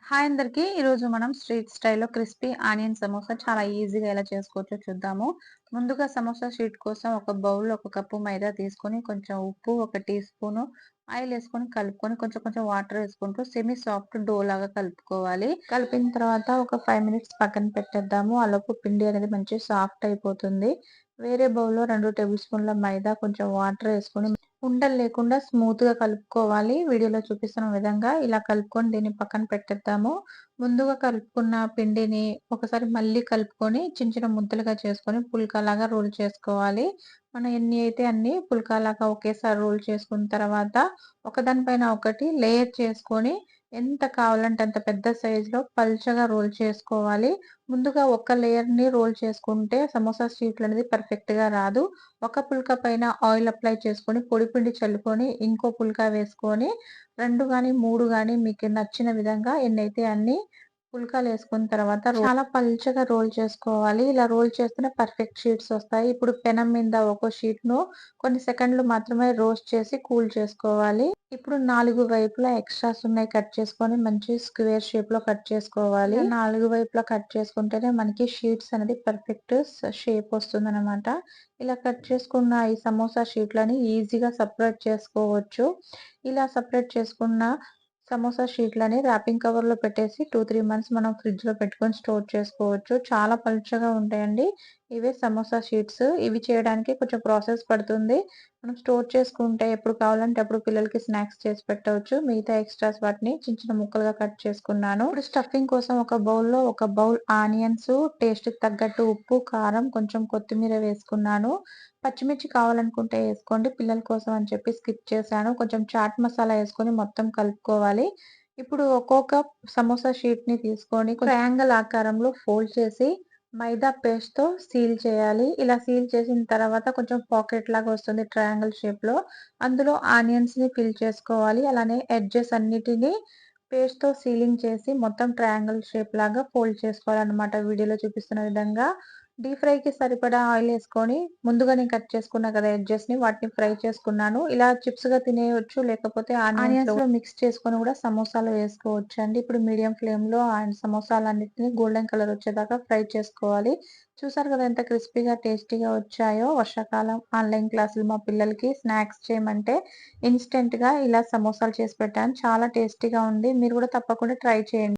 Hi అందరికి. ఈరోజు మనం స్ట్రీట్ స్టైల్‌లో క్రిస్పీ ఆనియన్ సమోసా చాలా ఈజీగా ఎలా చేసుకోవచ్చో చూద్దాము. ముందుగా సమోసా షీట్ కోసం ఒక బౌల్‌లో ఒక కప్పు మైదా తీసుకొని, కొంచెం ఉప్పు, ఒక టీ స్పూను ఆయిల్ ఏసుకొని కలుపుకొని, కొంచెం కొంచెం వాటర్ ఏసుకుంటూ సెమీ సాఫ్ట్ డో లాగా కలుపుకోవాలి. కలిపిన తర్వాత ఒక 5 మినిట్స్ పక్కన పెట్టేద్దాము. ఆలోపు పిండి అనేది మంచిగా సాఫ్ట్ అయిపోతుంది. వేరే బౌల్‌లో 2 టేబుల్ స్పూన్ల మైదా, కొంచెం వాటర్ ఏసుకొని ఉండలు లేకుండా స్మూత్‌గా కలుపుకోవాలి. వీడియోలో చూపిస్తున్న విధంగా ఇలా కలుపుకొని దీన్ని పక్కన పెట్టేద్దాము. ముందుగా కలుపుకున్న పిండిని ఒకసారి మళ్ళీ కలుపుకొని చిన్న చిన్న ముద్దలుగా చేసుకొని పుల్కాలాగా రోల్ చేసుకోవాలి. మనం ఎన్ని అయితే అన్ని పుల్కాలాగా ఒకేసారి రోల్ చేసుకున్న తర్వాత ఒకదాని పైన ఒకటి లేయర్ చేసుకొని ఎంత కావాలంటే అంత పెద్ద సైజులో పల్చగా రోల్ చేసుకోవాలి. ముందుగా ఒక లేయర్‌ని రోల్ చేసుకుంటే సమోసా షీట్‌లనేది పర్ఫెక్ట్‌గా రాదు. ఒక పుల్క పైన ఆయిల్ అప్లై చేసుకొని, పొడి పిండి చల్లుకొని, ఇంకో పుల్కా వేసుకొని 2 గాని, 3 గాని మీకు నచ్చిన విధంగా ఎన్నైతే అన్ని పుల్కాలేసుకున్న తర్వాత చాలా పల్చగా రోల్ చేసుకోవాలి. ఇలా రోల్ చేస్తేనే పర్ఫెక్ట్ షీట్స్ వస్తాయి. ఇప్పుడు పెనం మీద ఒక్కో షీట్‌ను కొన్ని సెకండ్లు మాత్రమే రోస్ట్ చేసి కూల్ చేసుకోవాలి. ఇప్పుడు 4 వైపులా ఎక్స్‌ట్రాస్ ఉన్నాయి కట్ చేసుకొని మంచి స్క్వేర్ షేప్‌లో కట్ చేసుకోవాలి. 4 వైపులా కట్ చేసుకుంటేనే మనకి షీట్స్ అనేది పర్ఫెక్ట్ షేప్ వస్తుందనమాట. ఇలా కట్ చేసుకున్న ఈ సమోసా షీట్‌లని ఈజీగా సెపరేట్ చేసుకోవచ్చు. ఇలా సెపరేట్ చేసుకున్న సమోసా షీట్‌లని ర్యాపింగ్ కవర్‌లో పెట్టేసి 2, 3 మంత్స్ మనం ఫ్రిడ్జ్‌లో పెట్టుకొని స్టోర్ చేసుకోవచ్చు. చాలా పలుచగా ఉంటాయండి. ఇవే సమోసా షీట్స్. ఇవి చేయడానికి కొంచెం ప్రాసెస్ పడుతుంది. మనం స్టోర్ చేసుకుంటే ఎప్పుడు కావాలంటే అప్పుడు పిల్లలకి స్నాక్స్ చేసి పెట్టవచ్చు. మిగతా ఎక్స్‌ట్రాస్ వాటిని చిన్న చిన్న ముక్కలుగా కట్ చేసుకున్నాను. ఇప్పుడు స్టఫింగ్ కోసం ఒక బౌల్‌లో ఒక బౌల్ ఆనియన్స్, టేస్ట్‌కి తగ్గట్టు ఉప్పు, కారం, కొంచెం కొత్తిమీర వేసుకున్నాను. పచ్చిమిర్చి కావాలనుకుంటే ఏసుకోండి. పిల్లల కోసం అని చెప్పి స్కిప్ చేశాను. కొంచెం చాట్ మసాలా ఏసుకొని మొత్తం కలుపుకోవాలి. ఇప్పుడు ఒక్కొక్క సమోసా షీట్‌ని తీసుకొని ట్రయాంగిల్ ఆకారంలో ఫోల్డ్ చేసి మైదా పేస్ట్‌తో సీల్ చేయాలి. ఇలా సీల్ చేసిన తర్వాత కొంచెం పాకెట్ లాగా వస్తుంది ట్రయాంగిల్ షేప్‌లో. అందులో ఆనియన్స్‌ని ఫిల్ చేసుకోవాలి. అలానే ఎడ్జెస్ అన్నిటిని పేస్ట్‌తో సీలింగ్ చేసి మొత్తం ట్రయాంగిల్ షేప్ లాగా ఫోల్డ్ చేసుకోవాలన్నమాట. వీడియోలో చూపిస్తున్న విధంగా. డీప్ ఫ్రైకి సరిపడా ఆయిల్ ఏసుకొని ముందుగా నేను కట్ చేసుకున్నా కదా ఎడ్జెస్‌ని వాటిని ఫ్రై చేసుకున్నాను. ఇలా చిప్స్‌గా తినేయొచ్చు. లేకపోతే ఆనియన్స్‌లో మిక్స్ చేసుకొని కూడా సమోసాలో వేసుకోవచ్చండి. ఇప్పుడు మీడియం ఫ్లేమ్‌లో సమోసాలన్నిటిని గోల్డెన్ కలర్ వచ్చేదాకా ఫ్రై చేసుకోవాలి. చూసారు కదా ఎంత క్రిస్పీగా, టేస్టీగా వచ్చాయో. వర్షాకాలం ఆన్‌లైన్ క్లాసులు మా పిల్లలకి స్నాక్స్ చేయమంటే ఇన్‌స్టంట్‌గా ఇలా సమోసాలు చేసి పెట్టాను. చాలా టేస్టీగా ఉంది. మీరు కూడా తప్పకుండా ట్రై చేయండి.